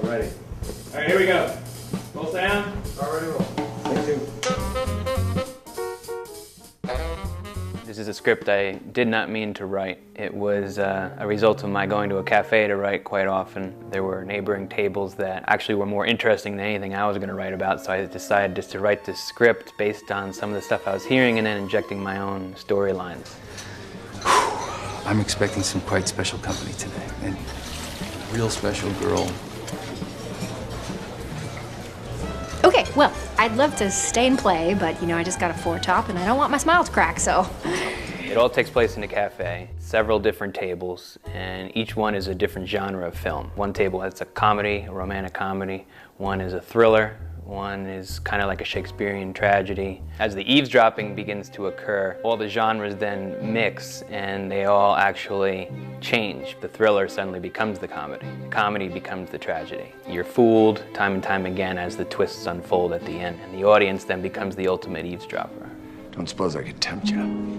Ready. All right, here we go. Roll sound. Already roll. Thank you. This is a script I did not mean to write. It was a result of my going to a cafe to write quite often. There were neighboring tables that actually were more interesting than anything I was going to write about, so I decided just to write this script based on some of the stuff I was hearing and then injecting my own storylines. I'm expecting some quite special company today, and a real special girl. Okay, well, I'd love to stay and play, but, you know, I just got a 4-top, and I don't want my smile to crack, so... It all takes place in a cafe, several different tables, and each one is a different genre of film. One table has a comedy, a romantic comedy. One is a thriller. One is kind of like a Shakespearean tragedy. As the eavesdropping begins to occur, all the genres then mix and they all actually change. The thriller suddenly becomes the comedy becomes the tragedy. You're fooled time and time again as the twists unfold at the end, and the audience then becomes the ultimate eavesdropper. Don't suppose I could tempt you?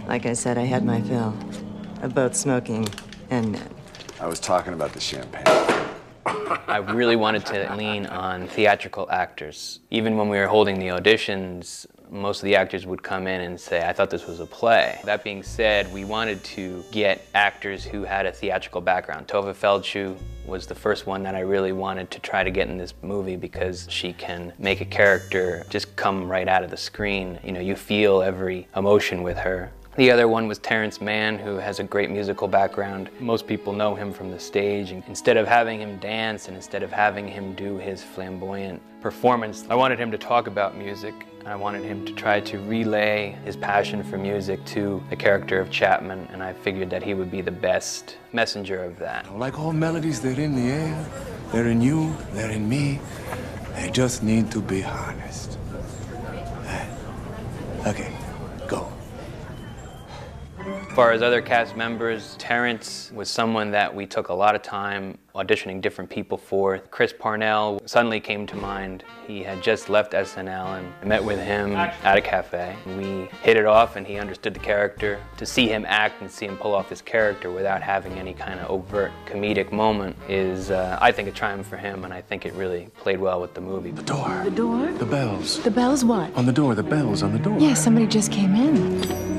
Like I said, I had my fill of both smoking and men. I was talking about the champagne. I really wanted to lean on theatrical actors. Even when we were holding the auditions, most of the actors would come in and say, I thought this was a play. That being said, we wanted to get actors who had a theatrical background. Tove Feldschuh was the first one that I really wanted to try to get in this movie because she can make a character just come right out of the screen. You know, you feel every emotion with her. The other one was Terrence Mann, who has a great musical background. Most people know him from the stage. And instead of having him dance and instead of having him do his flamboyant performance, I wanted him to talk about music. I wanted him to try to relay his passion for music to the character of Chapman, and I figured that he would be the best messenger of that. Like all melodies, they're in the air. They're in you, they're in me. They just need to be harnessed. Okay, go. As far as other cast members, Terrence was someone that we took a lot of time auditioning different people for. Chris Parnell suddenly came to mind. He had just left SNL, and I met with him at a cafe. We hit it off and he understood the character. To see him act and see him pull off his character without having any kind of overt comedic moment is, I think, a triumph for him, and I think it really played well with the movie. The door. The door? The bells. The bells what? On the door, the bells on the door. Yeah, somebody just came in.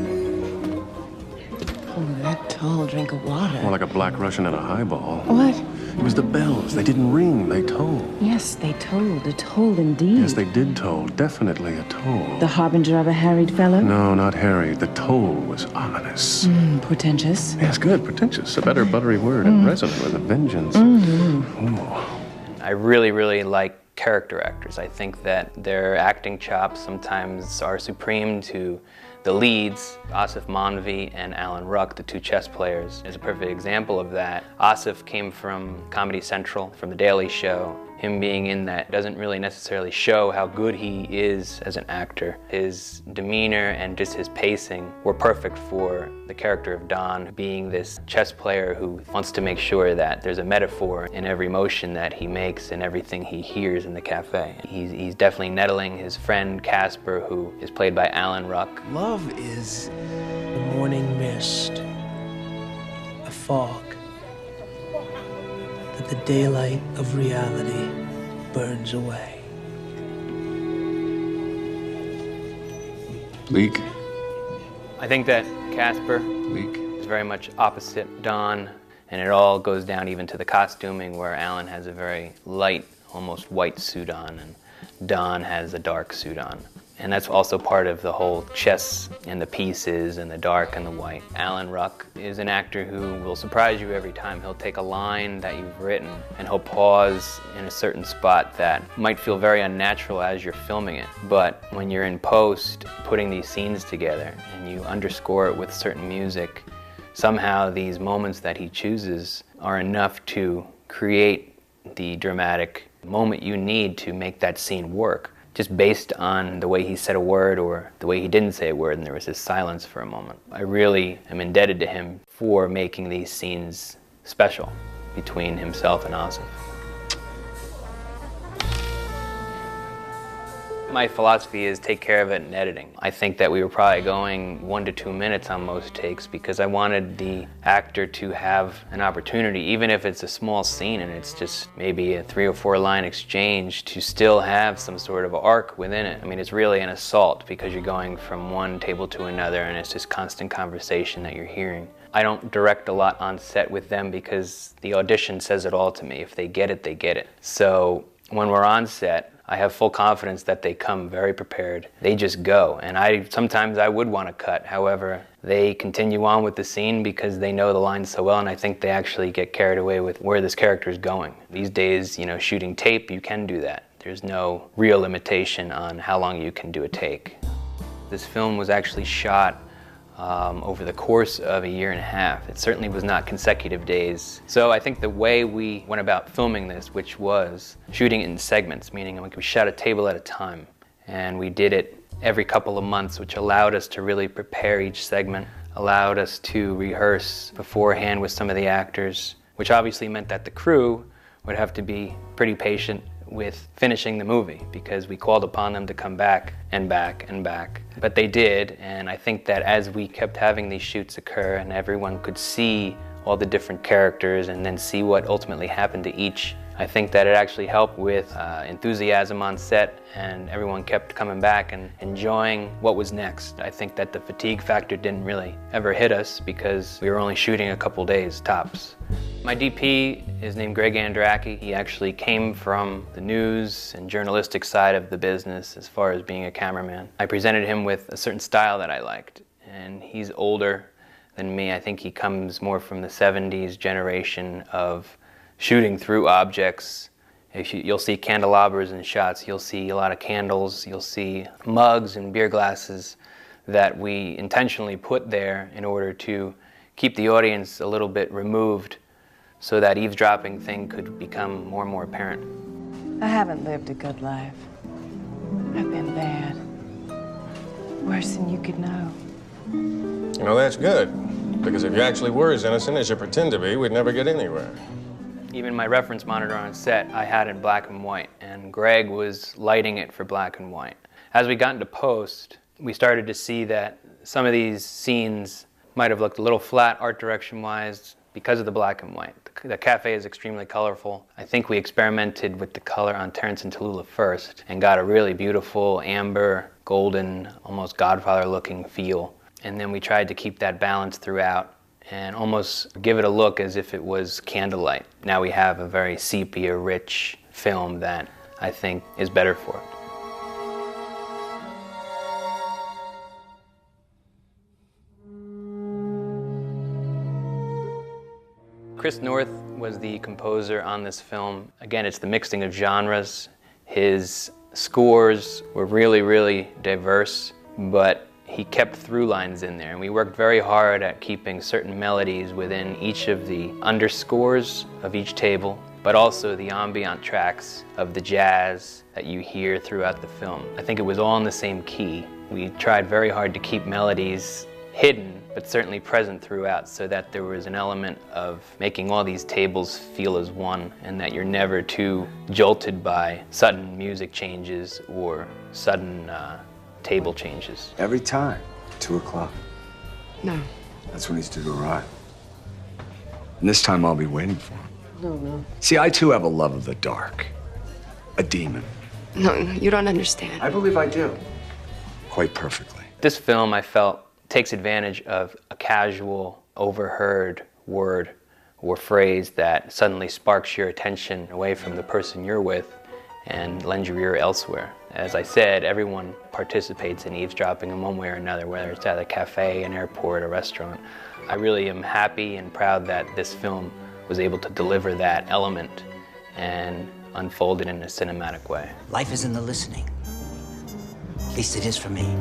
Oh, that tall drink of water. More like a black Russian and a highball. What? It was the bells. They didn't ring, they tolled. Yes, they tolled. It tolled indeed. Yes, they did toll. Definitely a toll. The harbinger of a harried fellow? No, not Harry. The toll was ominous. Portentous? Yes, good. Pretentious. A better buttery word and resonant with a vengeance. I really, really like character actors. I think that their acting chops sometimes are supreme to the leads. Asif Manvi and Alan Ruck, the two chess players, is a perfect example of that. Asif came from Comedy Central, from The Daily Show. Him being in that doesn't really necessarily show how good he is as an actor. His demeanor and just his pacing were perfect for the character of Don, being this chess player who wants to make sure that there's a metaphor in every motion that he makes and everything he hears in the cafe. He's definitely nettling his friend Casper, who is played by Alan Ruck. Love is the morning mist, a fog, that the daylight of reality burns away. Bleak. I think that Casper Bleak. is very much opposite Don, and it all goes down even to the costuming, where Alan has a very light, almost white suit on, and Don has a dark suit on. And that's also part of the whole chess and the pieces and the dark and the white. Alan Ruck is an actor who will surprise you every time. He'll take a line that you've written and he'll pause in a certain spot that might feel very unnatural as you're filming it. But when you're in post, putting these scenes together and you underscore it with certain music, somehow these moments that he chooses are enough to create the dramatic moment you need to make that scene work, just based on the way he said a word or the way he didn't say a word and there was this silence for a moment. I really am indebted to him for making these scenes special between himself and Asif. My philosophy is take care of it in editing. I think that we were probably going 1 to 2 minutes on most takes because I wanted the actor to have an opportunity, even if it's a small scene and it's just maybe a 3 or 4 line exchange, to still have some sort of arc within it. I mean, it's really an assault because you're going from one table to another and it's just constant conversation that you're hearing. I don't direct a lot on set with them because the audition says it all to me. If they get it, they get it. So when we're on set, I have full confidence that they come very prepared. They just go, and sometimes I would want to cut. However, they continue on with the scene because they know the lines so well, and I think they actually get carried away with where this character is going. These days, you know, shooting tape, you can do that. There's no real limitation on how long you can do a take. This film was actually shot over the course of 1.5 years. It certainly was not consecutive days. So I think the way we went about filming this, which was shooting it in segments, meaning we shot a table at a time, and we did it every couple of months, which allowed us to really prepare each segment, allowed us to rehearse beforehand with some of the actors, which obviously meant that the crew would have to be pretty patient with finishing the movie because we called upon them to come back and back and back. But they did, and I think that as we kept having these shoots occur and everyone could see all the different characters and then see what ultimately happened to each, I think that it actually helped with enthusiasm on set, and everyone kept coming back and enjoying what was next. I think that the fatigue factor didn't really ever hit us because we were only shooting a couple days tops. My DP is named Greg Andracki. He actually came from the news and journalistic side of the business as far as being a cameraman. I presented him with a certain style that I liked, and he's older than me. I think he comes more from the 70s generation of shooting through objects. You'll see candelabras in shots, you'll see a lot of candles, you'll see mugs and beer glasses that we intentionally put there in order to keep the audience a little bit removed so that eavesdropping thing could become more and more apparent. I haven't lived a good life. I've been bad. Worse than you could know. You know, that's good, because if you actually were as innocent as you pretend to be, we'd never get anywhere. Even my reference monitor on set, I had it black and white, and Greg was lighting it for black and white. As we got into post, we started to see that some of these scenes might have looked a little flat art direction-wise because of the black and white. The cafe is extremely colorful. I think we experimented with the color on Terrence and Tallulah first and got a really beautiful amber, golden, almost Godfather-looking feel. And then we tried to keep that balance throughout and almost give it a look as if it was candlelight. Now we have a very sepia-rich film that I think is better for it. Chris North was the composer on this film. Again, it's the mixing of genres. His scores were really, really diverse, but he kept through lines in there, and we worked very hard at keeping certain melodies within each of the underscores of each table, but also the ambient tracks of the jazz that you hear throughout the film. I think it was all in the same key. We tried very hard to keep melodies hidden, but certainly present throughout, so that there was an element of making all these tables feel as one, and that you're never too jolted by sudden music changes or sudden table changes. Every time, 2 o'clock. No. That's when he's due to arrive. And this time I'll be waiting for him. No. See, I too have a love of the dark. A demon. No, you don't understand. I believe I do. Quite perfectly. This film, I felt, takes advantage of a casual, overheard word or phrase that suddenly sparks your attention away from the person you're with and lends your ear elsewhere. As I said, everyone participates in eavesdropping in one way or another, whether it's at a cafe, an airport, a restaurant. I really am happy and proud that this film was able to deliver that element and unfold it in a cinematic way. Life is in the listening. At least it is for me.